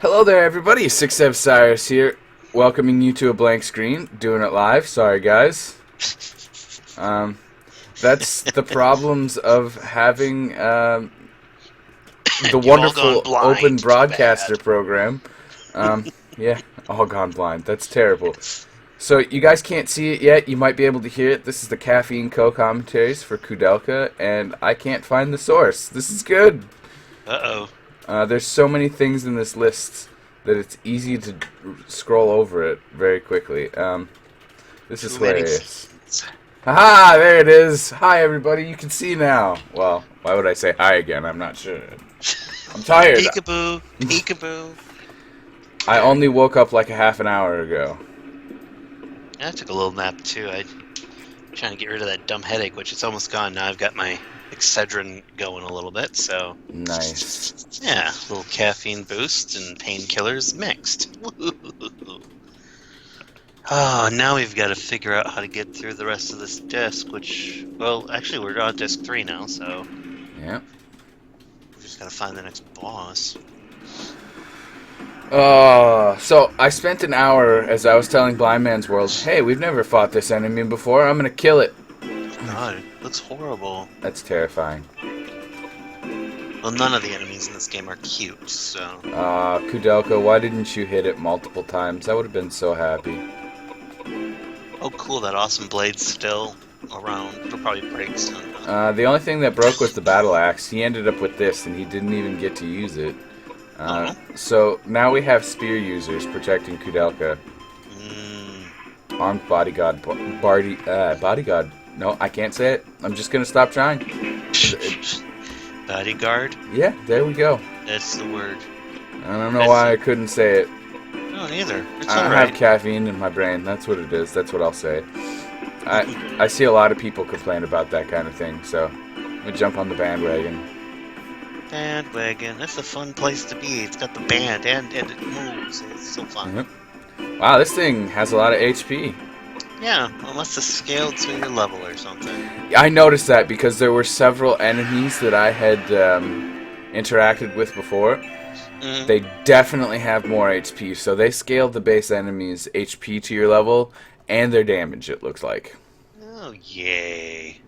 Hello there, everybody. 6F Cyrus here, welcoming you to a blank screen. Doing it live. Sorry, guys. Um, that's the problems of having the You've all gone wonderful open blind. Too broadcaster bad. program. Yeah, all gone blind. That's terrible. So you guys can't see it yet. You might be able to hear it. This is the Caffeine Co-Commentaries for KOUDELKA, and I can't find the source. This is good. Uh-oh. There's so many things in this list that it's easy to scroll over it very quickly. This is Too many hilarious. fiends. Haha, there it is. Hi, everybody. You can see now. Well, why would I say hi again? I'm not sure. I'm tired. Peekaboo. Peekaboo. I only woke up like a half an hour ago. I took a little nap, too. I'm trying to get rid of that dumb headache, which it's almost gone. Now I've got my Excedrin going a little bit, so... Nice. Yeah, a little caffeine boost and painkillers mixed. Oh, now we've got to figure out how to get through the rest of this disc, which... Well, actually, we're on disc 3 now, so... Yeah. We just got to find the next boss. So I spent an hour as I was telling Blind Man's World, hey, we've never fought this enemy before. I'm gonna kill it. God, it looks horrible. That's terrifying. Well, none of the enemies in this game are cute, so... KOUDELKA, why didn't you hit it multiple times? I would have been so happy. Oh, cool, that awesome blade's still around. It'll probably break soon. The only thing that broke was the battle axe. He ended up with this, and he didn't even get to use it. So now we have spear users protecting KOUDELKA. Armed bodyguard, bodyguard. No, I can't say it. I'm just gonna stop trying. Bodyguard? Yeah, there we go. That's the word. I don't know why I couldn't say it. No, neither. It's I alright. have caffeine in my brain. That's what it is. That's what I'll say. I see a lot of people complain about that kind of thing, so I'm gonna jump on the bandwagon. Bandwagon. That's a fun place to be. It's got the band and it moves. It's so fun. Wow, this thing has a lot of HP. Yeah, unless it's scaled to your level or something. I noticed that because there were several enemies that I had interacted with before. They definitely have more HP, so they scaled the base enemies' HP to your level and their damage, it looks like. Oh, yay.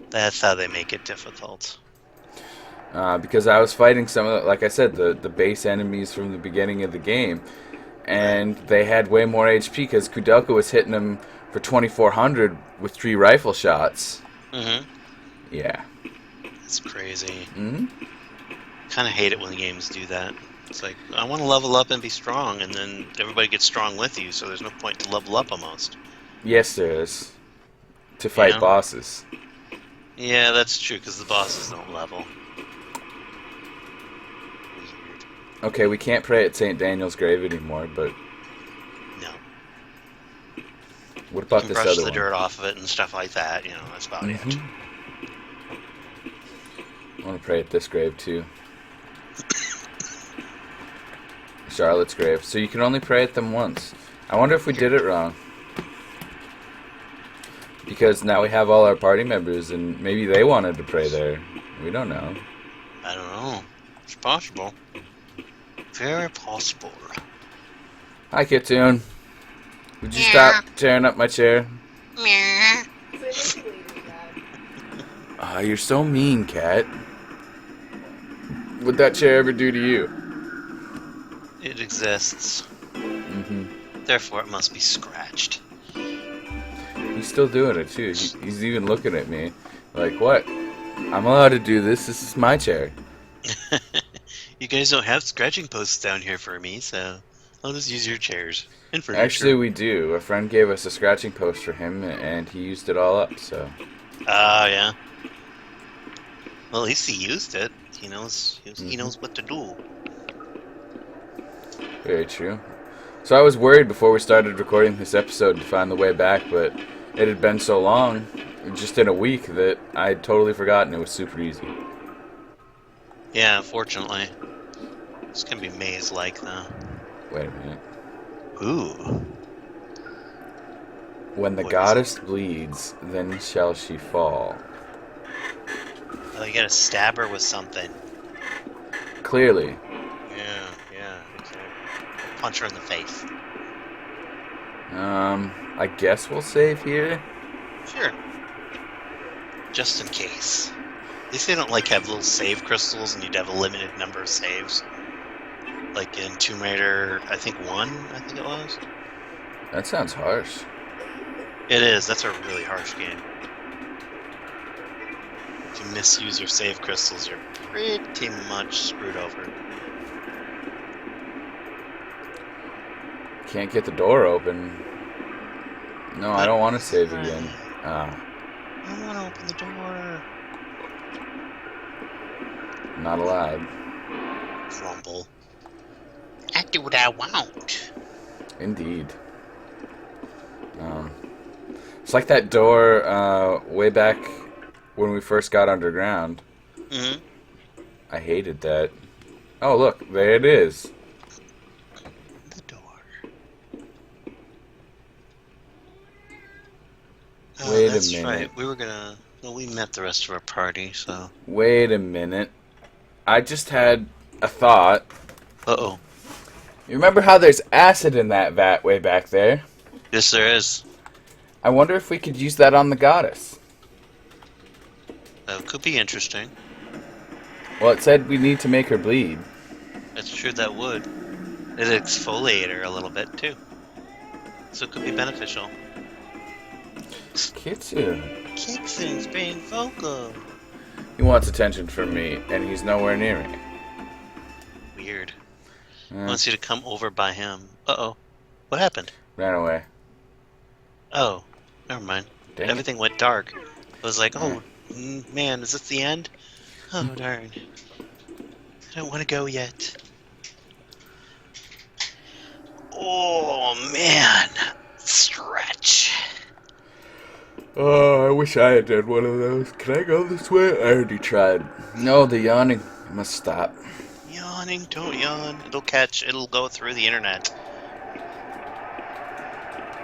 That's how they make it difficult. Because I was fighting some of, like I said, the base enemies from the beginning of the game, and they had way more HP because KOUDELKA was hitting them for 2,400 with 3 rifle shots. Yeah. That's crazy. Kind of hate it when games do that. It's like, I want to level up and be strong, and then everybody gets strong with you, so there's no point to level up almost. Yes, there is. To fight bosses. Yeah, that's true, because the bosses don't level. Weird. Okay, we can't pray at St. Daniel's grave anymore, but... No. What about this other one? Brush the dirt off of it and stuff like that, you know, that's about it. I want to pray at this grave, too. Charlotte's grave. So you can only pray at them once. I wonder if we did it wrong. Because now we have all our party members, and maybe they wanted to pray there. We don't know. I don't know. It's possible. Very possible. Hi, Kitsune. Would you stop tearing up my chair? Ah, you're so mean, Cat. What'd that chair ever do to you? It exists. Therefore, it must be scratched. He's still doing it, too. He's even looking at me like, what? I'm allowed to do this. This is my chair. You guys don't have scratching posts down here for me, so I'll just use your chairs and furniture. Actually, we do. A friend gave us a scratching post for him, and he used it all up, so... Oh, yeah. Well, at least he used it. He knows what to do. Very true. So I was worried before we started recording this episode to find the way back, but it had been so long, just in a week, that I had totally forgotten it was super easy. Yeah, unfortunately. It's gonna be maze-like, though. Wait a minute. Ooh. When the goddess bleeds, then shall she fall. Oh, you gotta stab her with something. Clearly. Yeah, yeah. Yeah, okay. Punch her in the face. I guess we'll save here. Sure. Just in case. At least they don't like have little save crystals and you'd have a limited number of saves. Like in Tomb Raider, I think 1, I think it was. That sounds harsh. It is. That's a really harsh game. If you misuse your save crystals, you're pretty much screwed over. Can't get the door open. No, I don't want to save again. I don't want to open the door. Not allowed. Grumble. I do what I want. Indeed. It's like that door way back when we first got underground. Mm-hmm. I hated that. Oh, look, there it is. The door. Wait a that's minute. right. We were gonna. Well, we met the rest of our party, so. Wait a minute. I just had a thought. Uh-oh. You remember how there's acid in that vat way back there? Yes, there is. I wonder if we could use that on the goddess. That could be interesting. Well, it said we need to make her bleed. That's true, that would. It'd exfoliate her a little bit, too. So it could be beneficial. Kitsu. Kitsu's being vocal. He wants attention from me, and he's nowhere near me. Weird. Wants you to come over by him. Uh-oh. What happened? Ran away. Oh. Never mind. Dang Everything went dark. I was like, oh, man, is this the end? Oh, darn. I don't want to go yet. Oh, man. Stretch. Oh, I wish I had done one of those. Can I go this way? I already tried. No, the yawning must stop. Yawning, don't yawn. It'll go through the internet.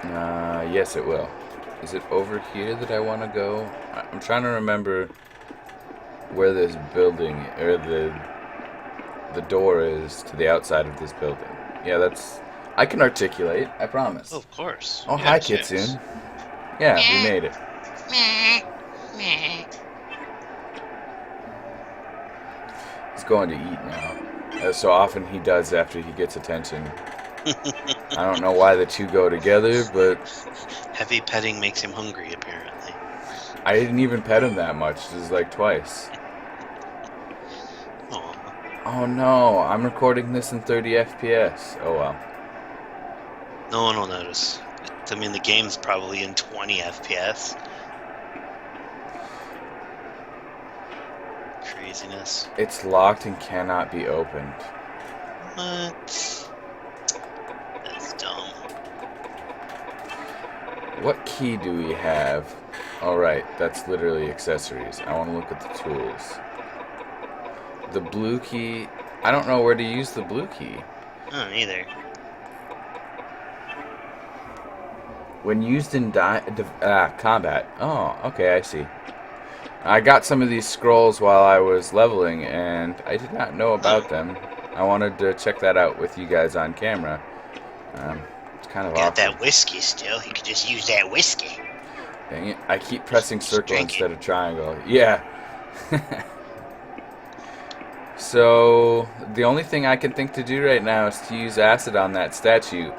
Yes, it will. Is it over here that I want to go? I'm trying to remember where this building, or the door is to the outside of this building. Yeah, that's... I can articulate, I promise. Oh, of course. Oh, hi, Kitsune. Yeah, we made it. He's going to eat now. As so often he does after he gets attention. I don't know why the two go together, but... Heavy petting makes him hungry, apparently. I didn't even pet him that much. This is like twice. Aww. Oh no, I'm recording this in 30 FPS. Oh well. No one will notice. I mean, the game's probably in 20 FPS. Craziness. It's locked and cannot be opened. What? That's dumb. What key do we have? Alright, that's literally accessories. I want to look at the tools. The blue key... I don't know where to use the blue key. Oh, neither. When used in combat. Oh, okay, I see. I got some of these scrolls while I was leveling, and I did not know about them. I wanted to check that out with you guys on camera. It's kind of Got awkward. that whiskey still. You could just use that whiskey. Dang it. I keep pressing circle drink instead of triangle. Yeah. So, the only thing I can think to do right now is to use acid on that statue.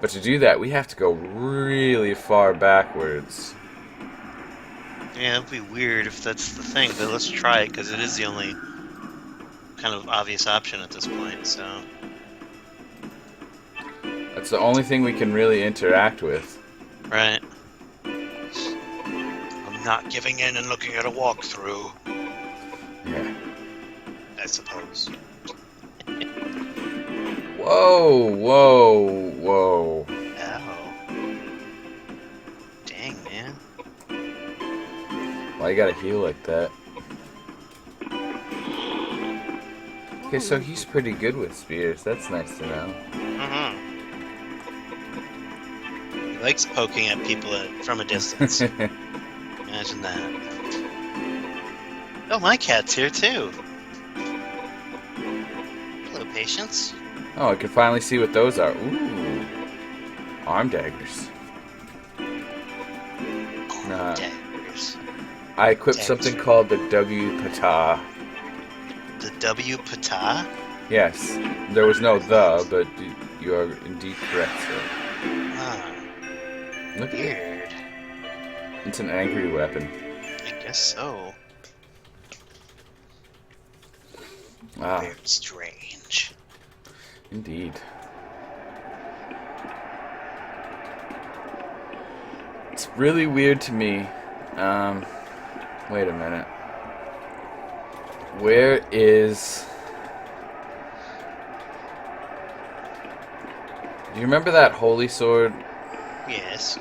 But to do that, we have to go really far backwards. Yeah, it'd be weird if that's the thing, but let's try it, because it is the only kind of obvious option at this point, so... That's the only thing we can really interact with. Right. I'm not giving in and looking at a walkthrough. Yeah. I suppose. Whoa, whoa, whoa. Ow. Dang, man. Why you gotta heal like that? Okay, so he's pretty good with spears. That's nice to know. He likes poking at people from a distance. Imagine that. Oh, my cat's here, too. Hello, Patience. Oh, I can finally see what those are. Ooh. Arm daggers. Daggers. I equipped Daggers. something called the W Pata. The W Pata? Yes. There was no the, but you are indeed correct, sir. Ah, Look at it. weird. It's an angry weapon. I guess so. Ah, Very strange. indeed. It's really weird to me. Wait a minute. Where is... Do you remember that holy sword? Yes.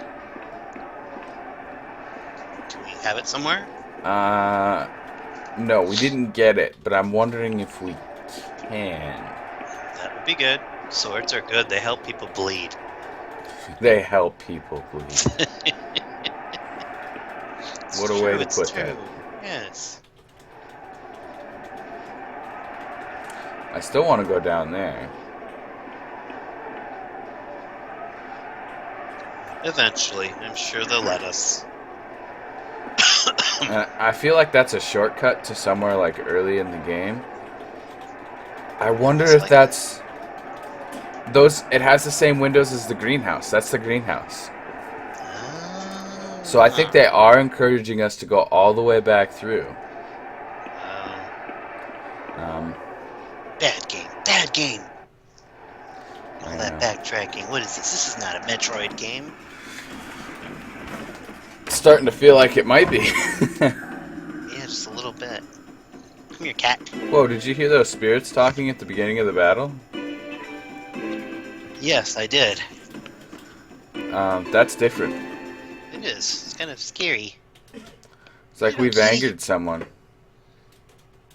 Do we have it somewhere? No, we didn't get it, but I'm wondering if we can. That would be good. Swords are good. They help people bleed. They help people, please. What a way to put that. Yes. I still want to go down there. Eventually, I'm sure they'll let us. I feel like that's a shortcut to somewhere like early in the game. I wonder It's if like- that's... Those... It has the same windows as the greenhouse. That's the greenhouse. So I think they are encouraging us to go all the way back through. Bad game. Bad game. All I that know. backtracking. What is this? This is not a Metroid game. It's starting to feel like it might be. Yeah, just a little bit. Come here, cat. Whoa, did you hear those spirits talking at the beginning of the battle? Yes, I did. That's different. It is. It's kind of scary. It's like we've Okay. angered someone.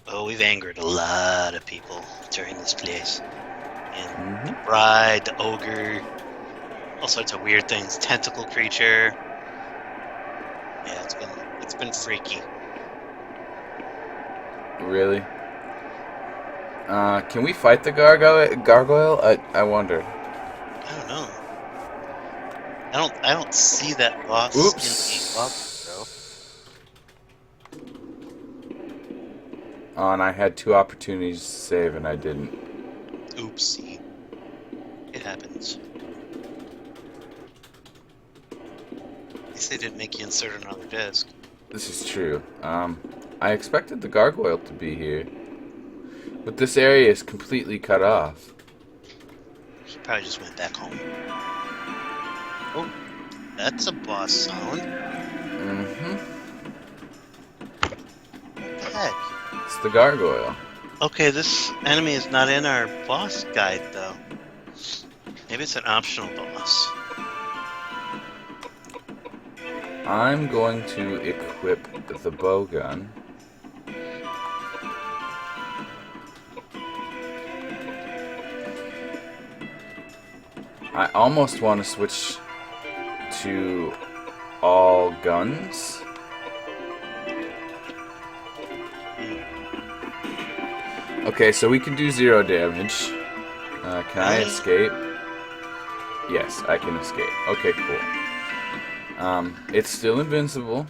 Oh, we've angered a lot of people during this place. And Mm-hmm. the bride, the ogre, all sorts of weird things. Tentacle creature. Yeah, it's been freaky. Really? Can we fight the gargoyle? I wonder. I don't know. I don't see that boss Oops. in the walkthrough. Oh, and I had 2 opportunities to save and I didn't. Oopsie. It happens. At least they didn't make you insert another disc. This is true. I expected the gargoyle to be here. But this area is completely cut off. He probably just went back home. Oh, that's a boss sound. Mm-hmm. What the heck? It's the gargoyle. Okay, this enemy is not in our boss guide, though. Maybe it's an optional boss. I'm going to equip the bow gun. I almost want to switch to all guns. Okay, so we can do 0 damage. Can I escape? Yes, I can escape. Okay, cool. It's still invincible.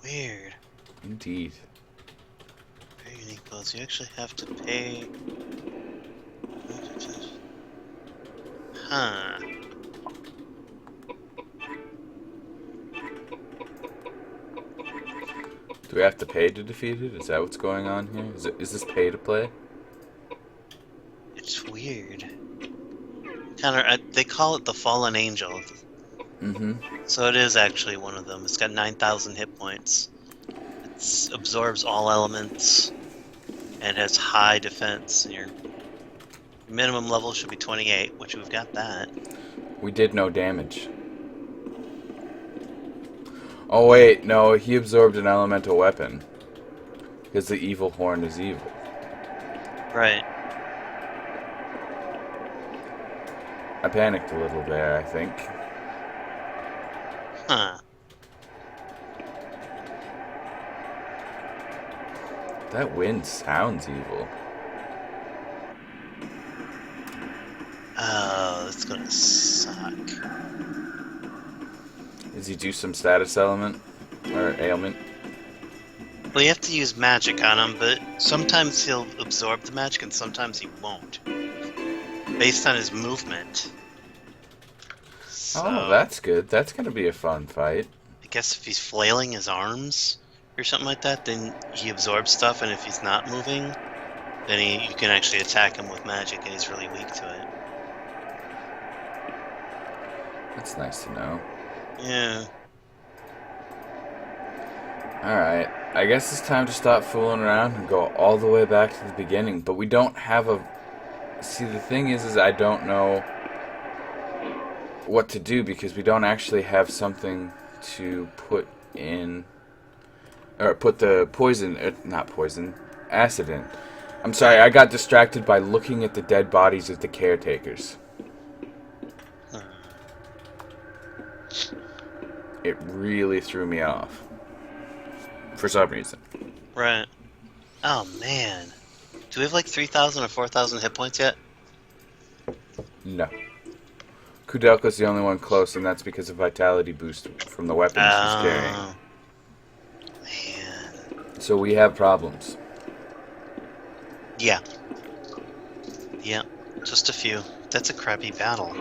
Weird. Indeed. Very unique boss. You actually have to pay. Huh. Do we have to pay to defeat it? Is that what's going on here? Is this pay to play? It's weird. They call it the Fallen Angel. Mm-hmm. So it is actually one of them. It's got 9,000 hit points. It absorbs all elements and has high defense. And your minimum level should be 28, which we've got that. We did no damage. Oh wait, no, he absorbed an elemental weapon. Because the evil horn is evil. Right. I panicked a little there, I think. Huh. That wind sounds evil. Oh, that's gonna suck. Does he do some status element or ailment? Well, you have to use magic on him, but sometimes he'll absorb the magic and sometimes he won't. Based on his movement. So, Oh, that's good. That's gonna be a fun fight. I guess if he's flailing his arms or something like that, then he absorbs stuff, and if he's not moving, then you can actually attack him with magic, and he's really weak to it. That's nice to know. Yeah. Alright, I guess it's time to stop fooling around and go all the way back to the beginning, but we don't have a... See, the thing is I don't know what to do because we don't actually have something to put in... Or put the acid in. I'm sorry, I got distracted by looking at the dead bodies of the caretakers. It really threw me off. For some reason. Right. Oh, man. Do we have like 3,000 or 4,000 hit points yet? No. KOUDELKA's the only one close, and that's because of vitality boost from the weapons she's carrying. Man. So we have problems. Yeah. Yeah. Just a few. That's a crappy battle.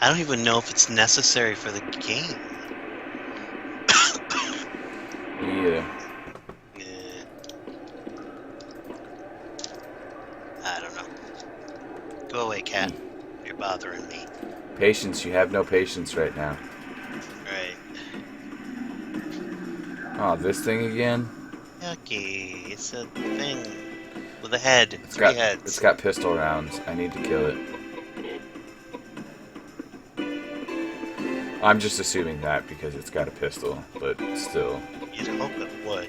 I don't even know if it's necessary for the game. Yeah. I don't know. Go away, cat. You're bothering me. Patience. You have no patience right now. Right. Oh, this thing again? Yucky. It's a thing with a head. It's Three heads. It's got pistol rounds. I need to kill it. I'm just assuming that because it's got a pistol, but still. You'd hope it would.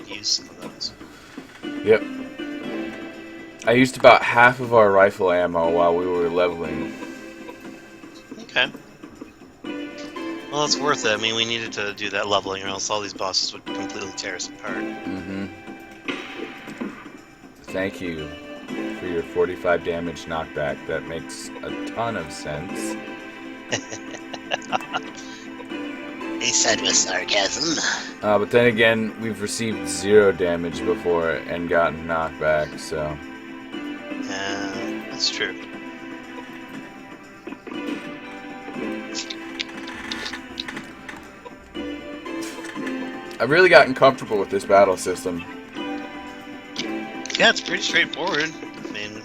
Use some of those. Yep. I used about half of our rifle ammo while we were leveling. Okay. Well, it's worth it. I mean, we needed to do that leveling, or else all these bosses would completely tear us apart. Mm-hmm. Thank you for your 45 damage knockback. That makes a ton of sense. He said with sarcasm. But then again, we've received 0 damage before and gotten knockback, so... That's true. I've really gotten comfortable with this battle system. Yeah, it's pretty straightforward. I mean,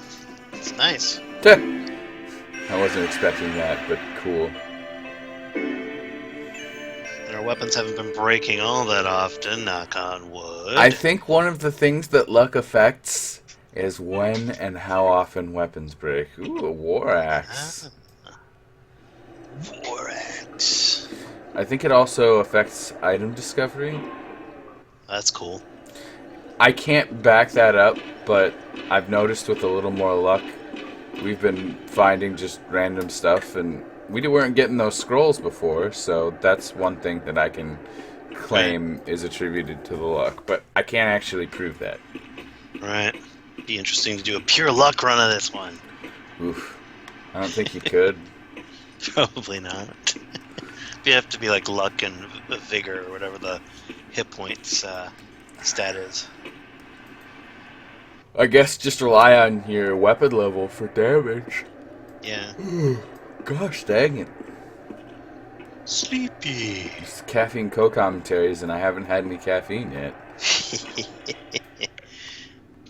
it's nice. I wasn't expecting that, but cool. And our weapons haven't been breaking all that often, knock on wood. I think one of the things that luck affects is when and how often weapons break. Ooh, a war axe. War axe. I think it also affects item discovery. That's cool. I can't back that up, but I've noticed with a little more luck, we've been finding just random stuff, and we weren't getting those scrolls before, so that's one thing that I can claim is attributed to the luck, but I can't actually prove that. Right. Be interesting to do a pure luck run of this one. Oof. I don't think you could. Probably not. You have to be like luck and vigor or whatever the hit points stat is. I guess just rely on your weapon level for damage. Yeah. Gosh dang it. Sleepy. It's Caffeine Co-Commentaries, and I haven't had any caffeine yet.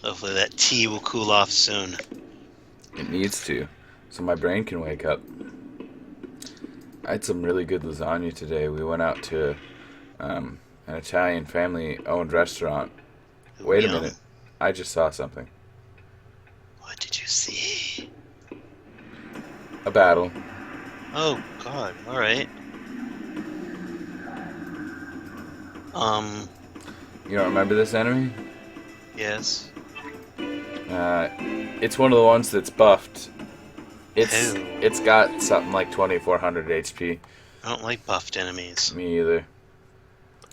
Hopefully that tea will cool off soon. It needs to, so my brain can wake up. I had some really good lasagna today. We went out to an Italian family-owned restaurant. Wait a minute. I just saw something. What did you see? A battle. Oh, God. All right. You don't remember this enemy? Yes. It's one of the ones that's buffed. It's got something like 2400 HP. I don't like buffed enemies. Me either.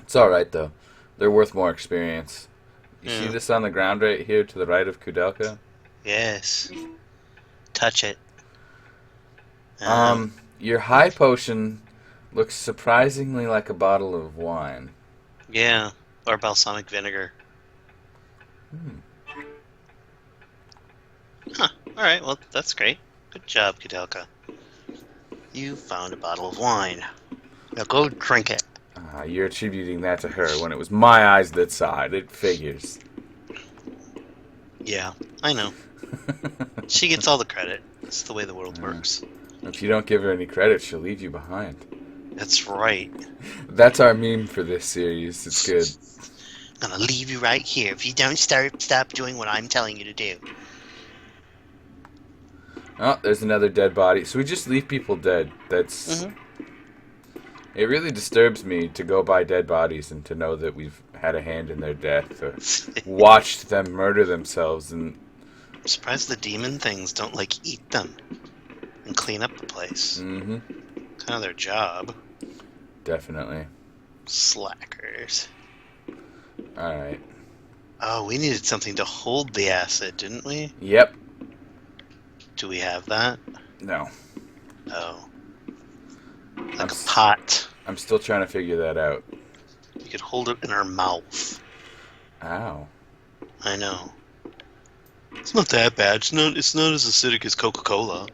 It's alright though. They're worth more experience. You see this on the ground right here to the right of KOUDELKA? Yes. Touch it. Oh, Your high potion looks surprisingly like a bottle of wine. yeah. Or balsamic vinegar. Hmm. Huh. Alright, well, that's great. Good job, KOUDELKA. You found a bottle of wine. Now go drink it. You're attributing that to her when it was my eyes that saw it. It figures. Yeah, I know. She gets all the credit. That's the way the world works. If you don't give her any credit, she'll leave you behind. That's right. That's our meme for this series. It's good. I'm gonna leave you right here if you don't stop doing what I'm telling you to do. Oh, there's another dead body. So we just leave people dead. That's... It really disturbs me to go by dead bodies and to know that we've had a hand in their death or watched them murder themselves. And I'm surprised the demon things don't, like, eat them and clean up the place. mm-hmm. Kind of their job. Definitely. Slackers. Alright. Oh, we needed something to hold the acid, didn't we? Yep. Do we have that? No. Oh. Like a pot. I'm still trying to figure that out. You could hold it in our mouth. Ow. I know. It's not that bad. It's not as acidic as Coca-Cola.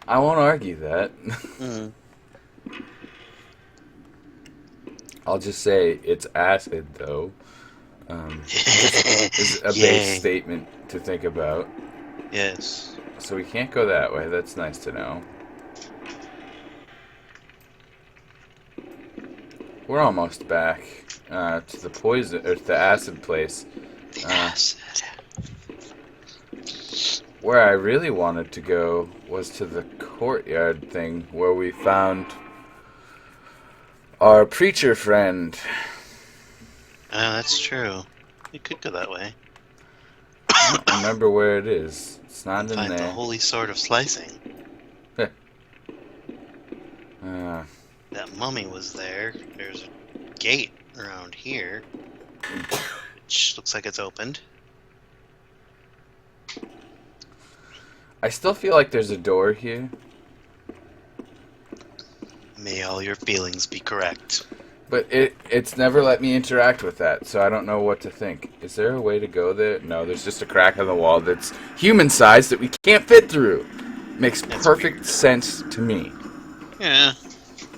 I won't argue that. I'll just say it's acid, though. It's a base statement to think about. Yes. So we can't go that way. That's nice to know. We're almost back to the poison or to the acid place. The acid. Where I really wanted to go was to the courtyard thing where we found our preacher friend. That's true. We could go that way. I don't remember where it is. It's not in Find there. the holy sword of slicing. That mummy was there. There's a gate around here, which looks like it's opened. I still feel like there's a door here. May all your feelings be correct. But it's never let me interact with that, so I don't know what to think. Is there a way to go there? No, there's just a crack in the wall that's human-sized that we can't fit through. Makes perfect sense to me. Yeah.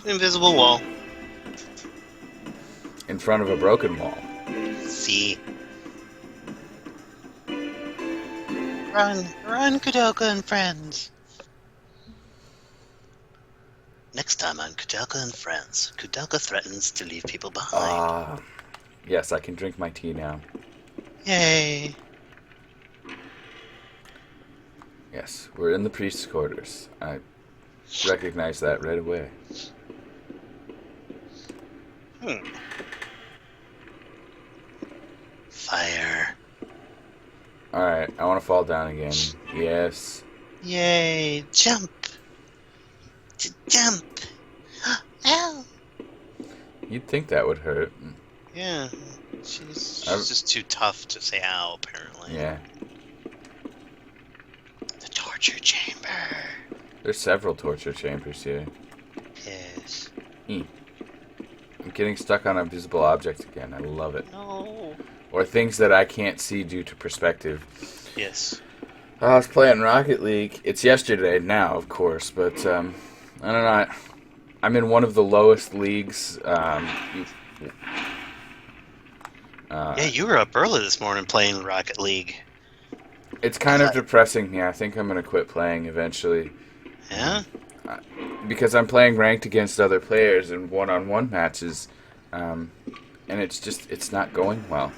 Invisible wall. In front of a broken wall. See. Run, KOUDELKA and friends. Next time on KOUDELKA and Friends, KOUDELKA threatens to leave people behind. Yes, I can drink my tea now. Yay! Yes, we're in the priest's quarters. I recognize that right away. Fire. Alright, I want to fall down again. Yes. Yay! Jump! Jump! Ow! You'd think that would hurt. Yeah, she's just too tough to say ow, apparently. Yeah. The torture chamber. There's several torture chambers here. Yes. I'm getting stuck on a visible object again. I love it. No. Or things that I can't see due to perspective. Yes. I was playing Rocket League. It's yesterday now, of course, but I don't know. I'm in one of the lowest leagues. Yeah, you were up early this morning playing Rocket League. It's kind of depressing me. I think I'm going to quit playing eventually. Yeah? Because I'm playing ranked against other players in one-on-one matches, and it's not going well.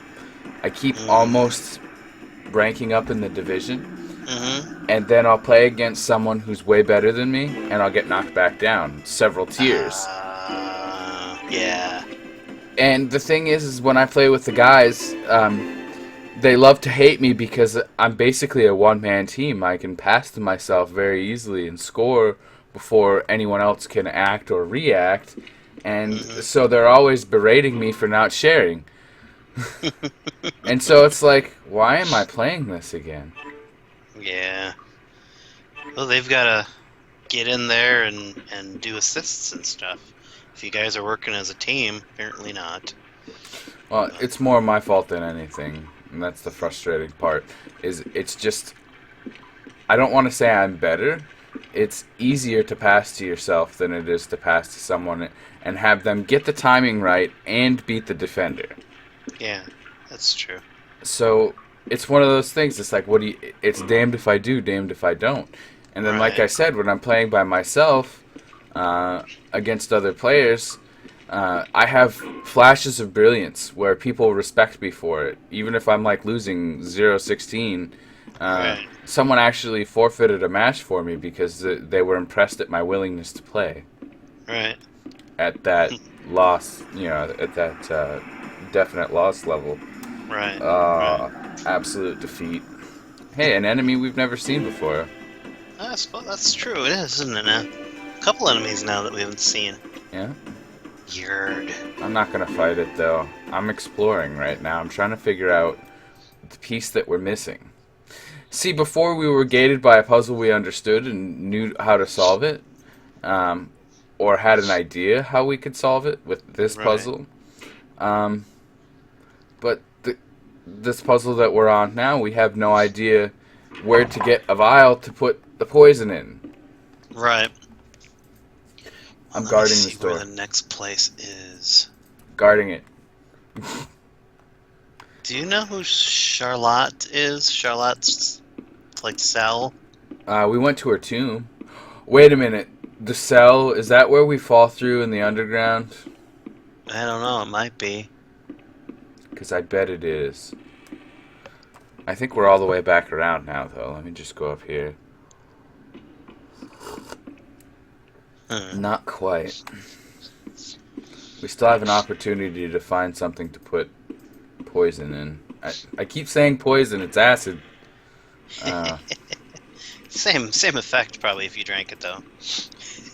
I keep almost ranking up in the division, and then I'll play against someone who's way better than me, and I'll get knocked back down several tiers. Yeah. And the thing is when I play with the guys, they love to hate me because I'm basically a one-man team. I can pass to myself very easily and score before anyone else can act or react, and so they're always berating me for not sharing. And so it's like, why am I playing this again? Yeah. Well, they've got to get in there and do assists and stuff. If you guys are working as a team, apparently not. Well, it's more my fault than anything, and that's the frustrating part. It's just I don't want to say I'm better. It's easier to pass to yourself than it is to pass to someone and have them get the timing right and beat the defender. Yeah, that's true. So it's one of those things. It's like, it's damned if I do, damned if I don't. And then, like I said, when I'm playing by myself against other players, I have flashes of brilliance where people respect me for it. Even if I'm like losing 0-16, someone actually forfeited a match for me because they were impressed at my willingness to play. Right. At that loss, at that definite loss level. Right. Absolute defeat. Hey, an enemy we've never seen before. That's true. It is, isn't it? A couple enemies now that we haven't seen. Yeah. Yerd. I'm not gonna fight it though. I'm exploring right now. I'm trying to figure out the piece that we're missing. See, before we were gated by a puzzle we understood and knew how to solve it, or had an idea how we could solve it with this puzzle. But this puzzle that we're on now, we have no idea where to get a vial to put the poison in. Right. I'm guarding this door. Where the next place is. Guarding it. Do you know who Charlotte is? Charlotte's like cell? We went to her tomb. Wait a minute. The cell, is that where we fall through in the underground? I don't know. It might be. Because I bet it is. I think we're all the way back around now, though. Let me just go up here. Not quite. We still have an opportunity to find something to put poison in. I keep saying poison. It's acid. Same effect probably if you drank it though.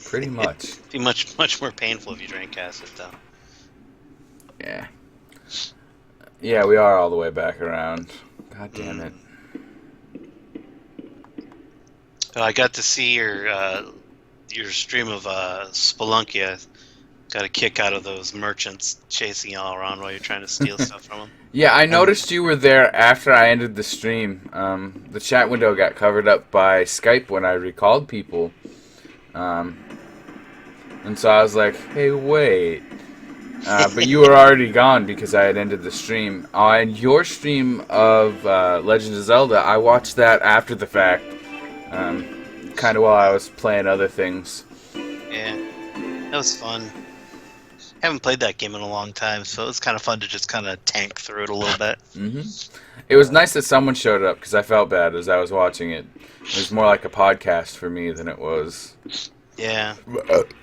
Pretty much. It'd be much more painful if you drank acid though. Yeah. Yeah, we are all the way back around. God damn it. Oh, I got to see your stream of Spelunky. Got a kick out of those merchants chasing you all around while you're trying to steal stuff from them. Yeah, I noticed you were there after I ended the stream. The chat window got covered up by Skype when I recalled people. And so I was like, hey, wait. But you were already gone because I had ended the stream. And your stream of Legend of Zelda, I watched that after the fact. Kind of while I was playing other things. Yeah, that was fun. Haven't played that game in a long time, so it was kind of fun to just kind of tank through it a little bit. It was nice that someone showed up because I felt bad as I was watching it. It was more like a podcast for me than it was. Yeah.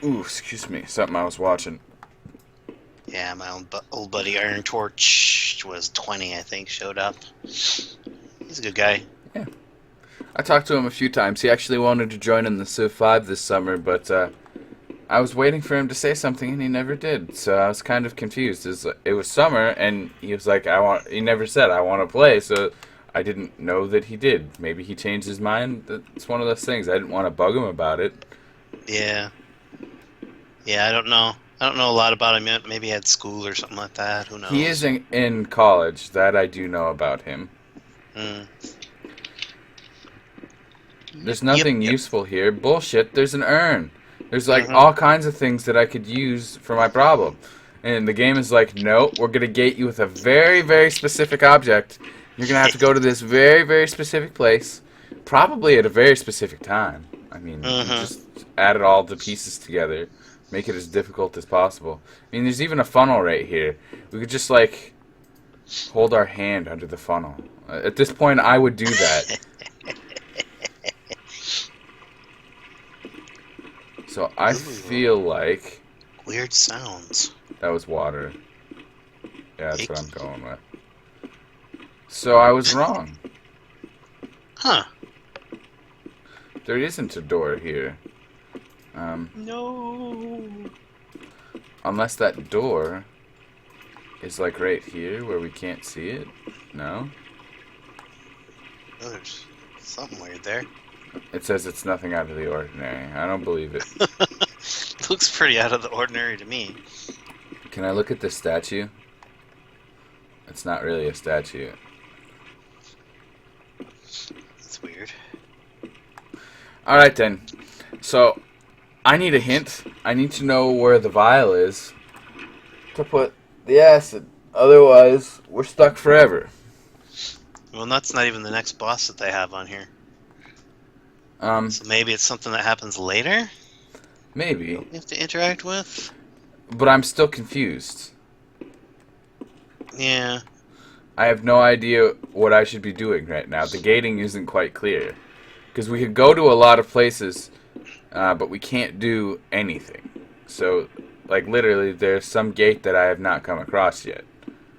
Ooh, excuse me. Something I was watching. Yeah, my old buddy Iron Torch was 20, I think, showed up. He's a good guy. Yeah. I talked to him a few times. He actually wanted to join in the Civ 5 this summer, but I was waiting for him to say something, and he never did. So I was kind of confused. It was summer, and he was like, he never said, I want to play, so I didn't know that he did. Maybe he changed his mind. It's one of those things. I didn't want to bug him about it. Yeah. Yeah, I don't know. I don't know a lot about him yet. Maybe he had school or something like that. Who knows? He is in college. That I do know about him. There's nothing useful here. Bullshit. There's an urn. There's like all kinds of things that I could use for my problem. And the game is like, no, we're going to gate you with a very, very specific object. You're going to have to go to this very, very specific place. Probably at a very specific time. I mean, just add it all the pieces together. Make it as difficult as possible. I mean, there's even a funnel right here. We could just, like, hold our hand under the funnel. At this point, I would do that. So I feel like... Weird sounds. That was water. Yeah, that's what I'm going with. So I was wrong. Huh. There isn't a door here. No. Unless that door is like right here where we can't see it. No? Oh, Something weird there. It says it's nothing out of the ordinary. I don't believe it. Looks pretty out of the ordinary to me. Can I look at this statue? It's not really a statue. It's weird. Alright then. So, I need a hint. I need to know where the vial is to put the acid. Otherwise, we're stuck forever. Well, that's not even the next boss that they have on here. So maybe it's something that happens later? Maybe. You have to interact with? But I'm still confused. Yeah. I have no idea what I should be doing right now. The gating isn't quite clear. Because we could go to a lot of places, but we can't do anything. So, like, literally, there's some gate that I have not come across yet.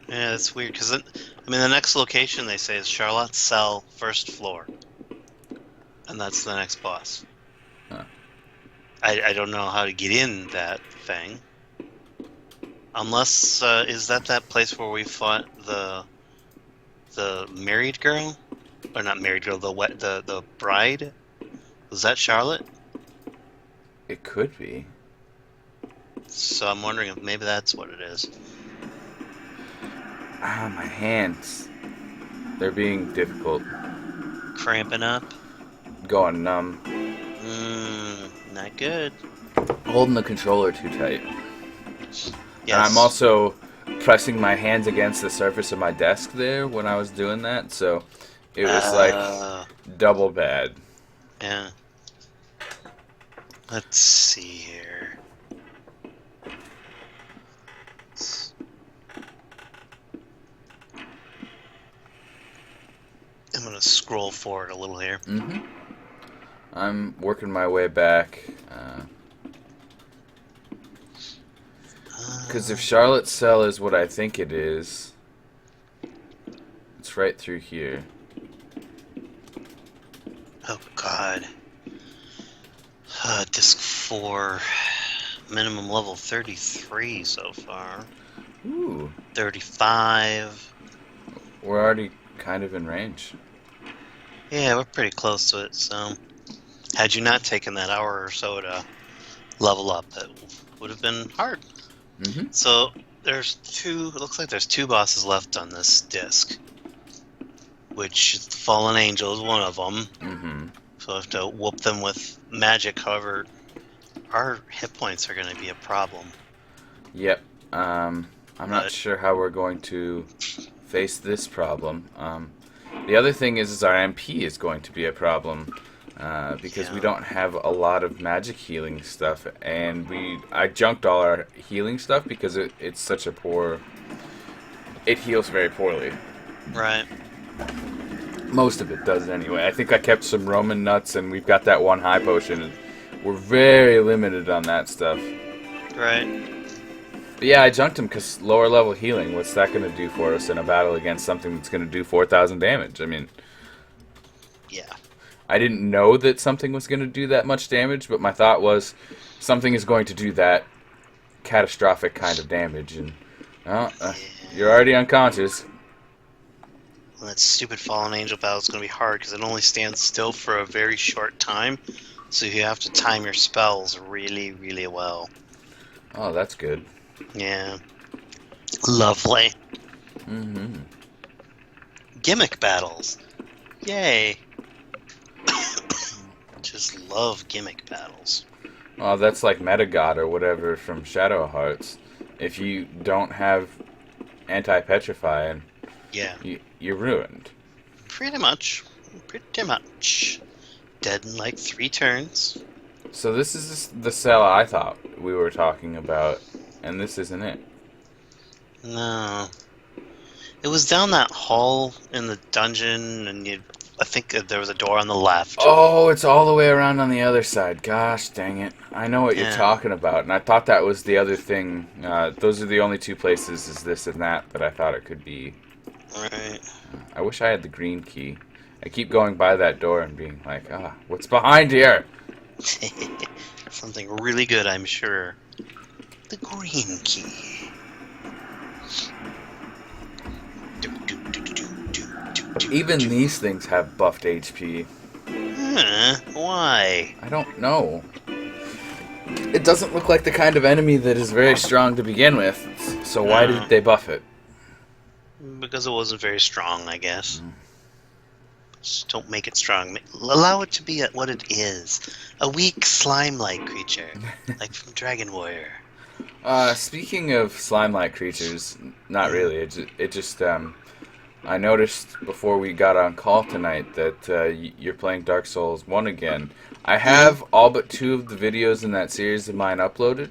Yeah, that's weird, because, the next location, they say, is Charlotte's cell, first floor. And that's the next boss. Huh. I don't know how to get in that thing. Unless, is that place where we fought the married girl? Or not married girl, the bride? Was that Charlotte? It could be. So I'm wondering if maybe that's what it is. Ah, my hands. They're being difficult. Cramping up? Going numb. Not good. Holding the controller too tight. Yes. And I'm also pressing my hands against the surface of my desk there when I was doing that, so it was like double bad. Yeah. Let's see here. I'm gonna scroll forward a little here. Mm-hmm. I'm working my way back. Because if Charlotte's cell is what I think it is, it's right through here. Oh God. Disc 4. Minimum level 33 so far. Ooh. 35. We're already kind of in range. Yeah, we're pretty close to it, so... Had you not taken that hour or so to level up, it would have been hard. Mm-hmm. So, it looks like there's 2 bosses left on this disc. Which, the Fallen Angel is one of them. Mm-hmm. So I have to whoop them with magic, however, our hit points are going to be a problem. Yep. I'm not sure how we're going to face this problem. The other thing is our MP is going to be a problem. Because we don't have a lot of magic healing stuff, and I junked all our healing stuff because it's such a poor... It heals very poorly. Right. Most of it does anyway. I think I kept some Roman nuts, and we've got that one high potion, and we're very limited on that stuff. Right. But yeah, I junked him because lower level healing, what's that going to do for us in a battle against something that's going to do 4,000 damage? I mean... Yeah. I didn't know that something was going to do that much damage, but my thought was something is going to do that catastrophic kind of damage, and you're already unconscious. Well, that stupid Fallen Angel battle is going to be hard because it only stands still for a very short time, so you have to time your spells really, really well. Oh, that's good. Yeah. Lovely. Mm-hmm. Gimmick battles. Yay. Just love gimmick battles. Well, that's like Metagod or whatever from Shadow Hearts. If you don't have anti-petrify, Yeah. you're ruined. Pretty much. Pretty much. Dead in like 3 turns. So this is the cell I thought we were talking about, and this isn't it. No. It was down that hall in the dungeon, and I think there was a door on the left. Oh, it's all the way around on the other side. Gosh dang it. I know what you're talking about, and I thought that was the other thing. Those are the only 2 places, is this and that I thought it could be. Right. I wish I had the green key. I keep going by that door and being like, what's behind here? Something really good, I'm sure. The green key. Even these things have buffed HP. Why? I don't know. It doesn't look like the kind of enemy that is very strong to begin with, so why did they buff it? Because it wasn't very strong, I guess. Just don't make it strong. Allow it to be what it is. A weak, slime-like creature. Like from Dragon Warrior. Speaking of slime-like creatures, not really. It just I noticed before we got on call tonight that you're playing Dark Souls 1 again. I have all but 2 of the videos in that series of mine uploaded.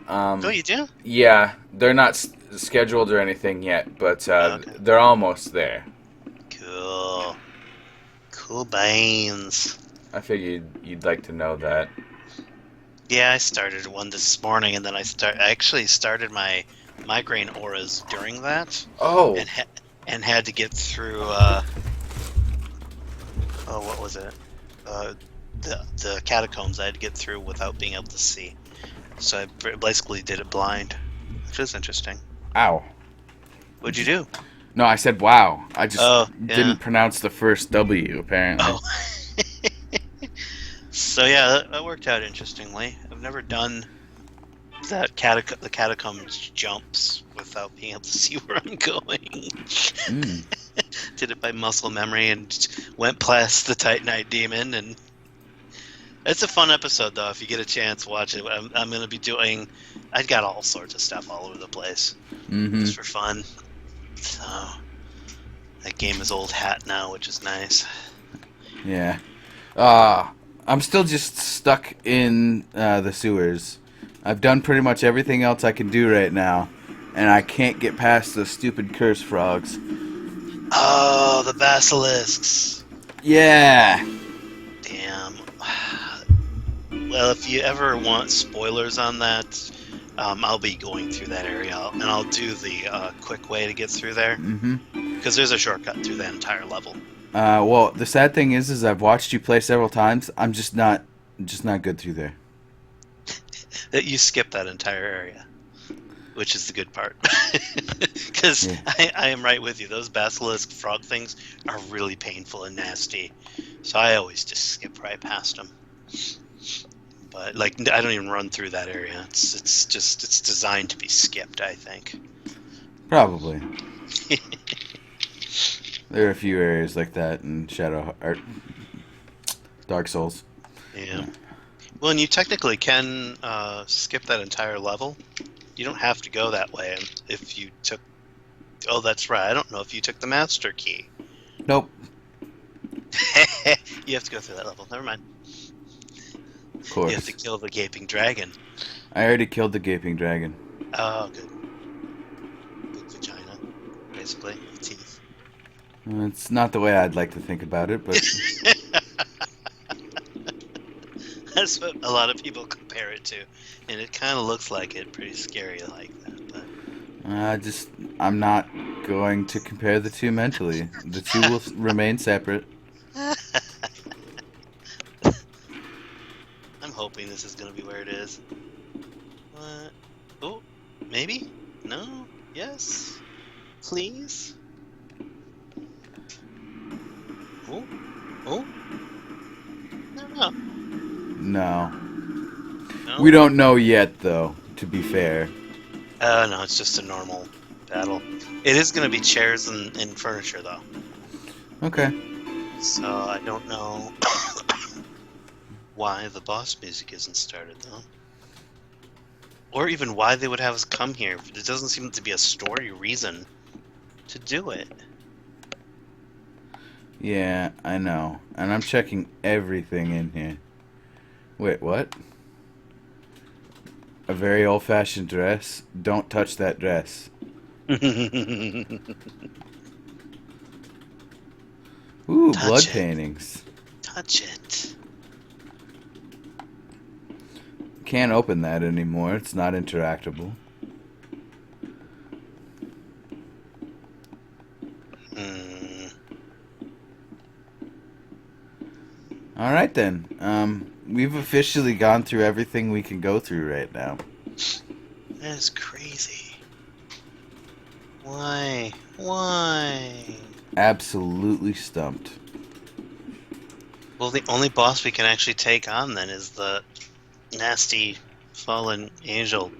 Oh, you do? Yeah, they're not scheduled or anything yet, but Okay. they're almost there. Cool. Cool beans. I figured you'd like to know that. Yeah, I started one this morning, and then I actually started my migraine auras during that. Oh. And had to get through. What was it? The catacombs I had to get through without being able to see. So I basically did it blind, which is interesting. Ow. What'd you do? No, I said wow. I just yeah. didn't pronounce the first W, apparently. Oh. So yeah, that worked out interestingly. I've never done the catacombs jumps without being able to see where I'm going. Did it by muscle memory and went past the Titanite demon, and it's a fun episode though. If you get a chance, watch it. I'm going to be doing. I've got all sorts of stuff all over the place, just for fun. So that game is old hat now, which is nice. Yeah. I'm still just stuck in the sewers. I've done pretty much everything else I can do right now, and I can't get past the stupid curse frogs. Oh, the basilisks. Yeah. Damn. Well, if you ever want spoilers on that, I'll be going through that area, and I'll do the quick way to get through there. Because there's a shortcut through that entire level. Well, the sad thing is I've watched you play several times. I'm just not good through there. That you skip that entire area, which is the good part. Because I am right with you. Those basilisk frog things are really painful and nasty. So I always just skip right past them. But like, I don't even run through that area. It's designed to be skipped, I think. Probably. There are a few areas like that in Dark Souls. Yeah. Well, and you technically can skip that entire level. You don't have to go that way if you took... Oh, that's right. I don't know if you took the Master Key. Nope. You have to go through that level. Never mind. Of course. You have to kill the Gaping Dragon. I already killed the Gaping Dragon. Oh, good. Good vagina, basically. Teeth. It's not the way I'd like to think about it, but... That's what a lot of people compare it to, and it kind of looks like it, pretty scary like that. But I'm not going to compare the two mentally. The two will remain separate. I'm hoping this is going to be where it is. What? Oh, maybe? No? Yes? Please? Oh? Oh? No. No. No? We don't know yet, though, to be fair. No, it's just a normal battle. It is going to be chairs and furniture, though. Okay. So I don't know why the boss music isn't started, though. Or even why they would have us come here. It doesn't seem to be a story reason to do it. Yeah, I know. And I'm checking everything in here. Wait, what? A very old-fashioned dress? Don't touch that dress. Ooh, blood paintings. Touch it. Can't open that anymore. It's not interactable. All right, then. We've officially gone through everything we can go through right now. That is crazy. Why? Why? absolutely stumped. Well, the only boss we can actually take on then is the nasty fallen angel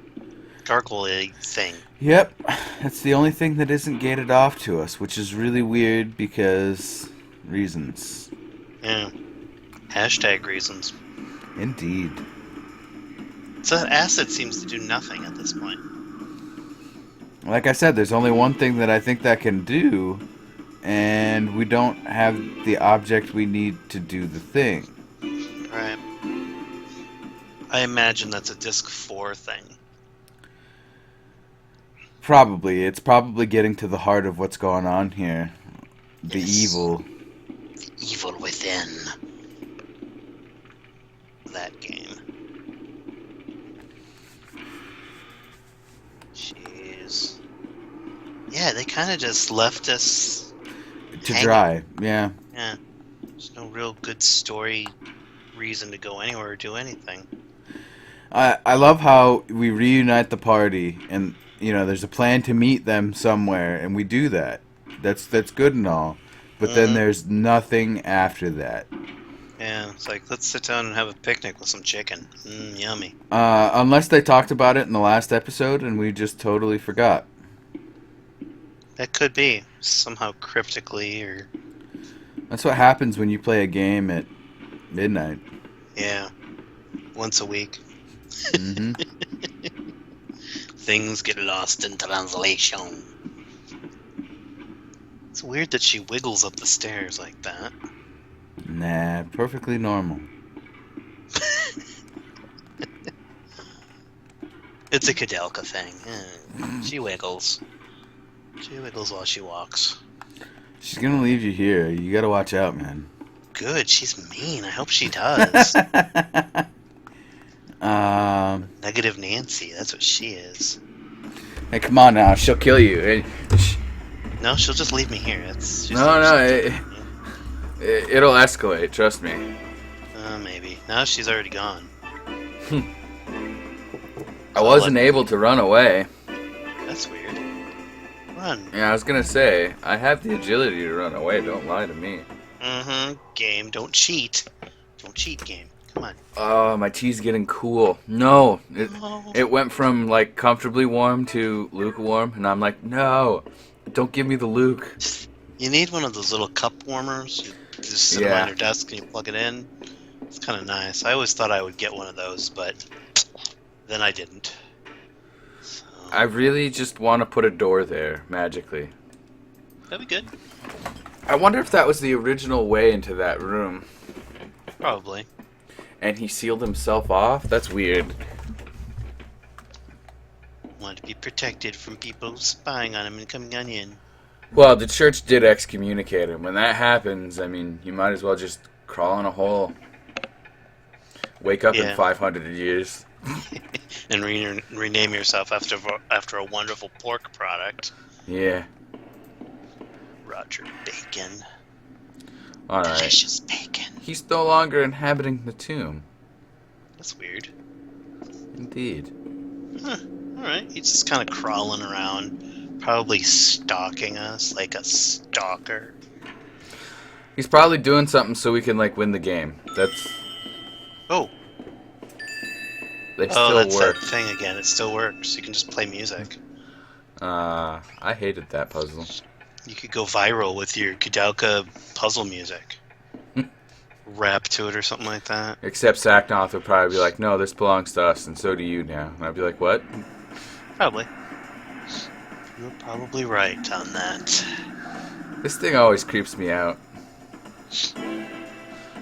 gargoyle thing. Yep, that's the only thing that isn't gated off to us, which is really weird because reasons. Yeah. Hashtag reasons. Indeed. So that acid seems to do nothing at this point. Like I said, there's only one thing that I think that can do, and we don't have the object we need to do the thing. Right. I imagine that's a disc 4 thing. Probably. It's probably getting to the heart of what's going on here. The Yes. evil. The evil within that game. Jeez. Yeah, they kind of just left us To hanging. dry, yeah. Yeah. There's no real good story reason to go anywhere or do anything. I love how we reunite the party, and there's a plan to meet them somewhere, and we do that. That's good and all, but then there's nothing after that. Yeah, it's like, let's sit down and have a picnic with some chicken. Yummy. Unless they talked about it in the last episode, and we just totally forgot. That could be somehow cryptically, or That's what happens when you play a game at midnight. yeah, once a week. Hmm. Things get lost in translation. It's weird that she wiggles up the stairs like that. Nah, perfectly normal. It's a KOUDELKA thing. She wiggles. She wiggles while she walks. She's gonna leave you here. You gotta watch out, man. Good, she's mean. I hope she does. Negative Nancy, that's what she is. Hey, come on now. She'll kill you. Hey, No, she'll just leave me here. It's just it'll escalate. Trust me. maybe. No, she's already gone. I wasn't able to run away. That's weird. Run. Yeah, I was gonna say, I have the agility to run away. Don't lie to me. Game, don't cheat. Don't cheat, game. Come on. Oh, my tea's getting cool. No, No. it went from like comfortably warm to lukewarm, and I'm like, no, don't give me the Luke. You need one of those little cup warmers. You just sit them on your desk and you plug it in. It's kind of nice. I always thought I would get one of those, but then I didn't. So, I really just want to put a door there magically. that'd be good. I wonder if that was the original way into that room. Probably. And he sealed himself off? That's weird. Want to be protected from people spying on him and coming on in. Well, the church did excommunicate him. When that happens, I mean, you might as well just crawl in a hole. Wake up in 500 years. And rename yourself after a wonderful pork product. Yeah. Roger Bacon. Alright. Delicious bacon. He's no longer inhabiting the tomb. That's weird. Indeed. Huh. Alright, he's just kind of crawling around, probably stalking us like a stalker. He's probably doing something so we can, like, win the game. That's... Oh. They still that's work. that thing again. It still works. You can just play music. I hated that puzzle. You could go viral with your KOUDELKA puzzle music. Rap to it or something like that. Except Sacknoth would probably be like, no, this belongs to us, and so do you now. And I'd be like, what? Probably. You're probably right on that. This thing always creeps me out.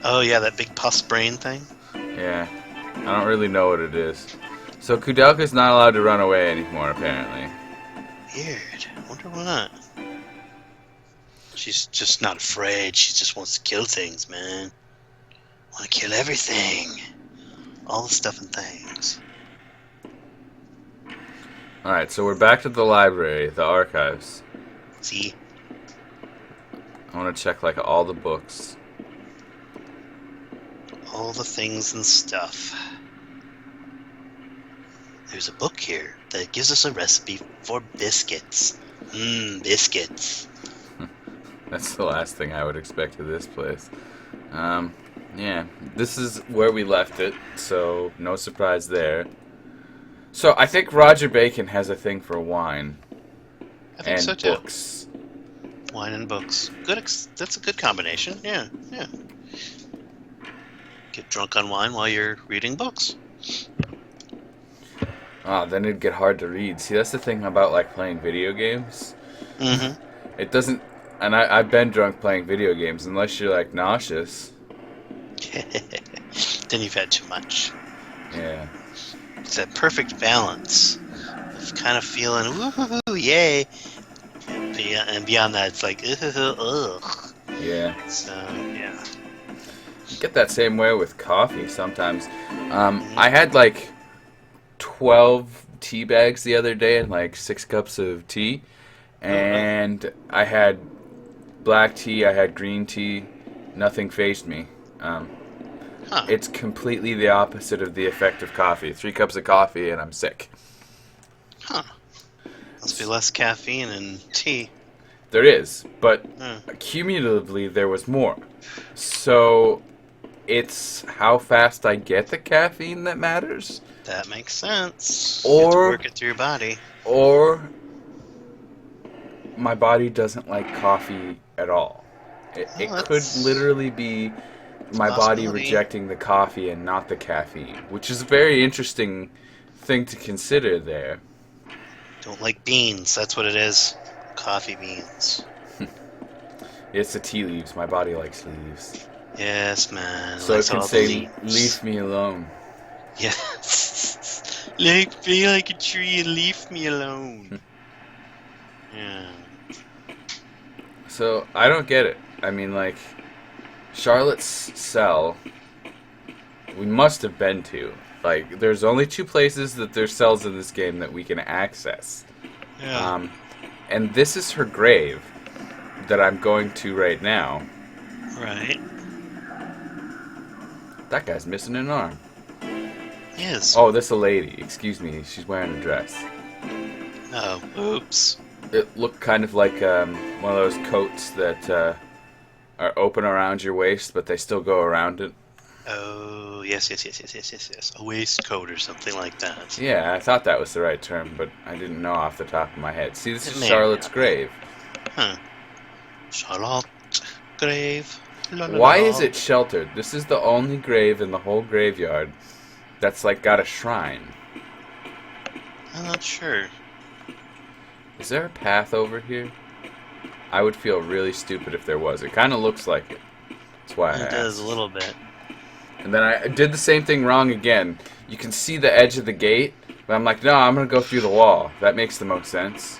Oh yeah, that big pus brain thing? Yeah. I don't really know what it is. So KOUDELKA's not allowed to run away anymore, apparently. Weird. I wonder why not. She's just not afraid. She just wants to kill things, man. Want to kill everything. All the stuff and things. Alright, so we're back to the library, the archives. See? I want to check, like, all the books. All the things and stuff. There's a book here that gives us a recipe for biscuits. Biscuits. That's the last thing I would expect of this place. Yeah, this is where we left it, so no surprise there. So I think Roger Bacon has a thing for wine I think and so too. books. Wine and books. That's a good combination. Yeah, yeah. Get drunk on wine while you're reading books. Then it'd get hard to read. See, that's the thing about like playing video games. Mm-hmm. It doesn't, and I've been drunk playing video games unless you're like nauseous. Then you've had too much. Yeah. It's that perfect balance of kind of feeling woo yay, and beyond that, it's like ugh. Yeah. So yeah. Get that same way with coffee sometimes. I had like 12 tea bags the other day and like 6 cups of tea. And I had black tea, I had green tea. Nothing fazed me. It's completely the opposite of the effect of coffee. 3 cups of coffee and I'm sick. Huh. Must be less caffeine in tea. There is, but cumulatively there was more. So it's how fast I get the caffeine that matters. That makes sense. Or you have to work it through your body. Or my body doesn't like coffee at all. It could literally be my body rejecting the coffee and not the caffeine, which is a very interesting thing to consider there. Don't like beans. That's what it is. Coffee beans. It's the tea leaves. My body likes leaves. Yes, man. So it can say, leave me alone. Yes. Be like a tree and leave me alone. Yeah. So I don't get it. I mean, like, Charlotte's cell, we must have been to. Like, there's only 2 places that there's cells in this game that we can access. Yeah. And this is her grave that I'm going to right now. Right. That guy's missing an arm. Yes. Oh, this is a lady. Excuse me. She's wearing a dress. Oh, oops. It looked kind of like one of those coats that are open around your waist, but they still go around it. Oh, yes. A waistcoat or something like that. Yeah, I thought that was the right term, but I didn't know off the top of my head. See, this is Charlotte's grave. Huh. Charlotte grave. Why is it sheltered? This is the only grave in the whole graveyard that's like got a shrine. I'm not sure. Is there a path over here? I would feel really stupid if there was. It kind of looks like it. That's why I asked. It does a little bit. And then I did the same thing wrong again. You can see the edge of the gate, but I'm like, no, I'm going to go through the wall. That makes the most sense.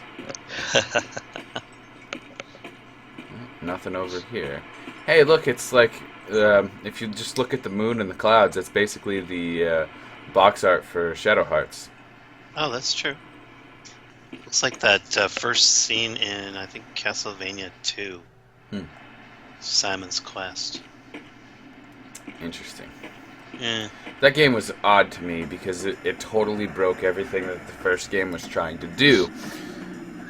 Nothing over here. Hey, look, it's like, if you just look at the moon and the clouds, that's basically the box art for Shadow Hearts. Oh, that's true. Looks like that first scene in, I think, Castlevania 2. Simon's Quest. Interesting. Yeah. That game was odd to me because it totally broke everything that the first game was trying to do.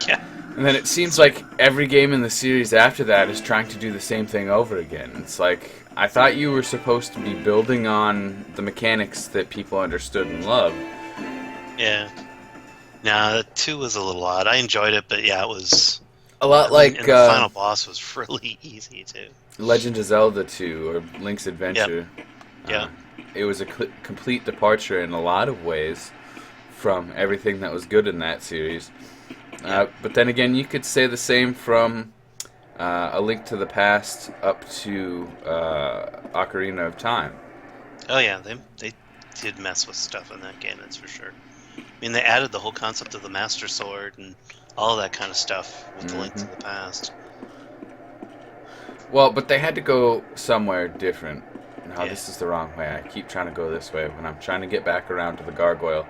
Yeah. And then it seems like every game in the series after that is trying to do the same thing over again. It's like, I thought you were supposed to be building on the mechanics that people understood and loved. Yeah. No, 2 was a little odd. I enjoyed it, but yeah, it was... A lot like... And the final boss was really easy, too. Legend of Zelda 2, or Link's Adventure. Yep. Yeah. It was a complete departure in a lot of ways from everything that was good in that series. But then again, you could say the same from A Link to the Past up to Ocarina of Time. Oh yeah, they did mess with stuff in that game, that's for sure. I mean, they added the whole concept of the Master Sword and all that kind of stuff with the Link to the Past. Well, but they had to go somewhere different. No, this is the wrong way. I keep trying to go this way when I'm trying to get back around to the gargoyle.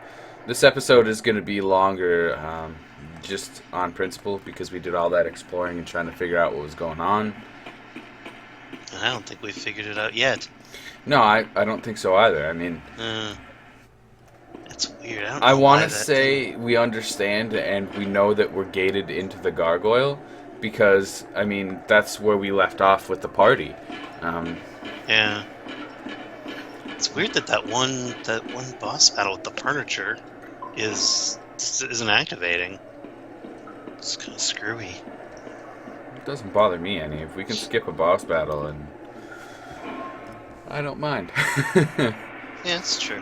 This episode is going to be longer just on principle because we did all that exploring and trying to figure out what was going on. And I don't think we've figured it out yet. No, I don't think so either. I mean... It's weird. I want to say we understand and we know that we're gated into the gargoyle, because, I mean, that's where we left off with the party. Yeah. It's weird that one boss battle with the furniture isn't activating. It's kind of screwy. It doesn't bother me any. If we can skip a boss battle, and I don't mind. Yeah, it's true.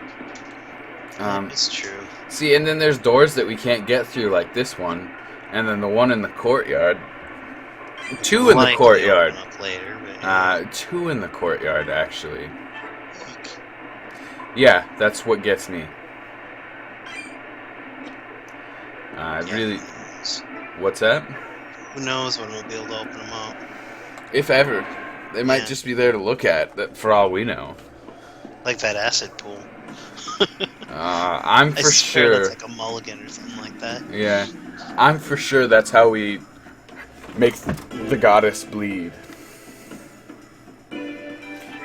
It's true. See, and then there's doors that we can't get through, like this one, and then the one in the courtyard. Two in the courtyard. Later, but two in the courtyard, actually. Yeah, that's what gets me. Really. What's that? Who knows when we'll be able to open them up? If ever. They might just be there to look at, for all we know. Like that acid pool. I'm for sure. That's like a mulligan or something like that. Yeah. I'm for sure that's how we make the goddess bleed.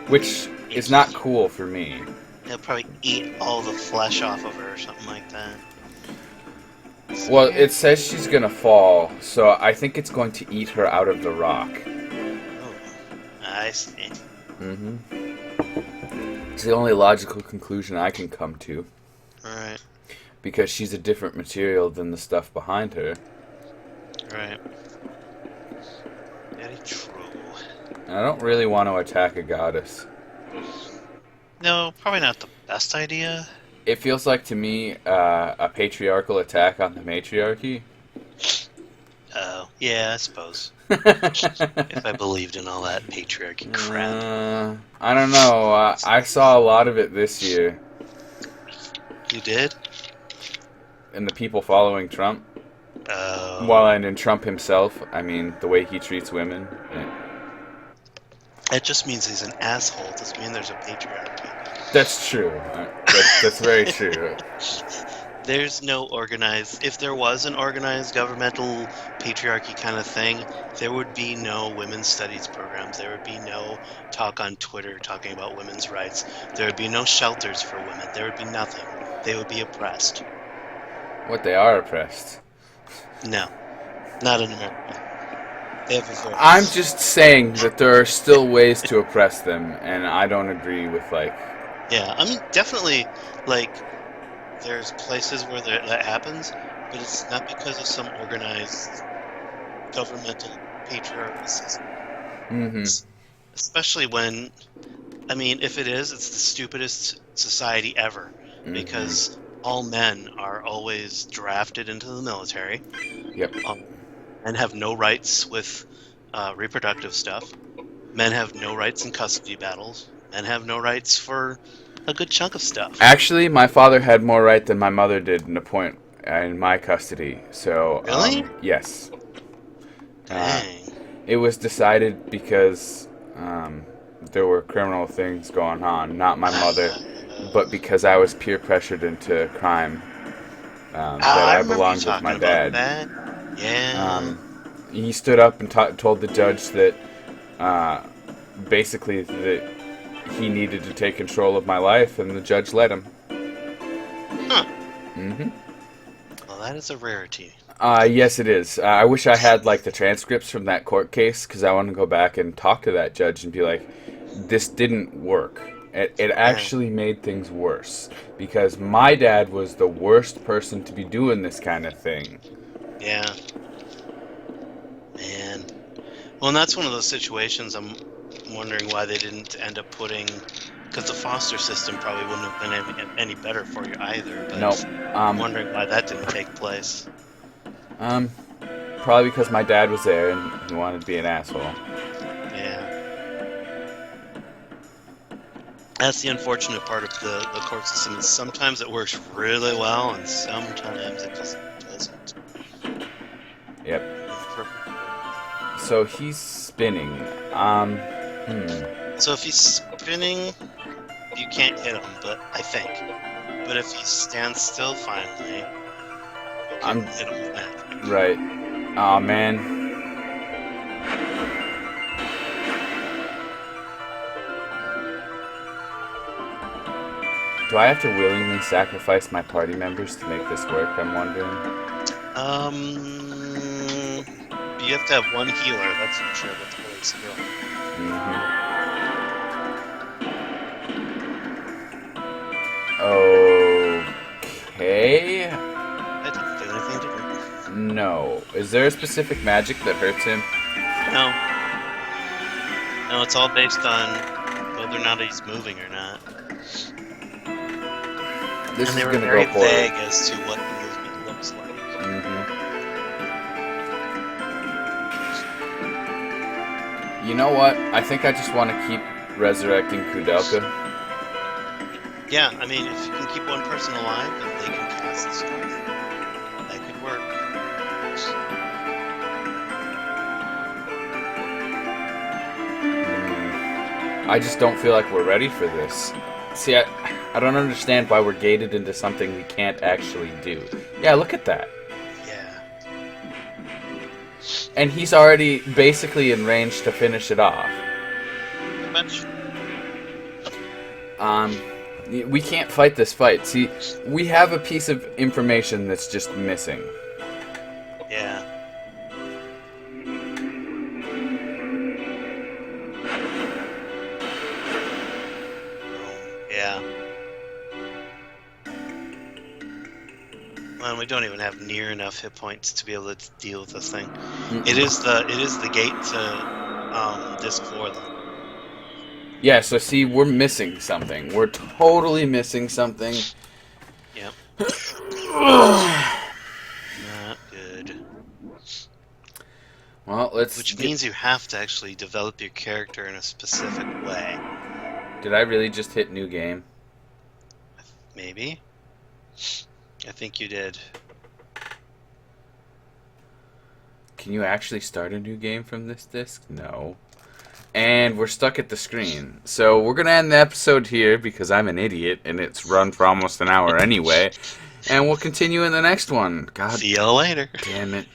Which is not cool for me. He'll probably eat all the flesh off of her or something like that. Well, it says she's gonna fall, so I think it's going to eat her out of the rock. Oh, I see. Mm-hmm. It's the only logical conclusion I can come to. Right. Because she's a different material than the stuff behind her. Right. Very true. And I don't really want to attack a goddess. No, probably not the best idea. It feels like to me a patriarchal attack on the matriarchy. Oh, yeah, I suppose. If I believed in all that patriarchy crap. I don't know. I saw a lot of it this year. You did? In the people following Trump. Oh. Well, and in Trump himself. I mean, the way he treats women. That just means he's an asshole. It doesn't mean there's a patriarchy. That's true. That's very true. There's no organized... If there was an organized governmental patriarchy kind of thing, there would be no women's studies programs. There would be no talk on Twitter talking about women's rights. There would be no shelters for women. There would be nothing. They would be oppressed. What, they are oppressed? No. Not in America. They have a voice. I'm just saying that there are still ways to oppress them, and I don't agree with, like... Yeah, I mean, definitely, like... There's places where that happens, but it's not because of some organized governmental patriarchal system. Mm-hmm. Especially when, I mean, if it is, it's the stupidest society ever. Mm-hmm. Because all men are always drafted into the military. Yep. Men have no rights with reproductive stuff. Men have no rights in custody battles. Men have no rights for a good chunk of stuff. Actually, my father had more right than my mother did in a point in my custody. So, really? Yes. Dang. It was decided because there were criminal things going on. Not my mother, but because I was peer pressured into crime. That I belonged with my dad. That. Yeah. He stood up and told the judge that basically that he needed to take control of my life, and the judge let him. Huh. Mm-hmm. Well, that is a rarity. Yes, it is. I wish I had, like, the transcripts from that court case, because I want to go back and talk to that judge and be like, this didn't work. It actually made things worse, because my dad was the worst person to be doing this kind of thing. Yeah. Man. Well, and that's one of those situations I'm wondering why they didn't end up putting... Because the foster system probably wouldn't have been any better for you either. But nope. I'm wondering why that didn't take place. Probably because my dad was there and he wanted to be an asshole. Yeah. That's the unfortunate part of the court system. Is sometimes it works really well, and sometimes it just doesn't. Yep. So he's spinning. So if he's spinning, you can't hit him, but I think. But if he stands still finally, you can hit him with that. Right. Aw, man. Do I have to willingly sacrifice my party members to make this work, I'm wondering? you have to have one healer. That's for sure. That's really skill. Okay. That didn't do anything, did it? No. Is there a specific magic that hurts him? No. No, it's all based on whether or not he's moving or not. This and is they were gonna very go forward. vague as to what the movement looks like. You know what? I think I just want to keep resurrecting KOUDELKA. Yeah, I mean, if you can keep one person alive and they can cast stuff, that could work. I just don't feel like we're ready for this. See, I don't understand why we're gated into something we can't actually do. Yeah, look at that. Yeah. And he's already basically in range to finish it off. Pretty much. We can't fight this fight. See, we have a piece of information that's just missing. Yeah. Yeah. Well, we don't even have near enough hit points to be able to deal with this thing. It is the gate to disc 4 though. Yeah, so see, we're missing something. We're totally missing something. Yep. Not good. Well, Which means you have to actually develop your character in a specific way. Did I really just hit new game? Maybe. I think you did. Can you actually start a new game from this disc? No. And we're stuck at the screen. So we're going to end the episode here because I'm an idiot and it's run for almost an hour anyway. And we'll continue in the next one. God See you later. damn it.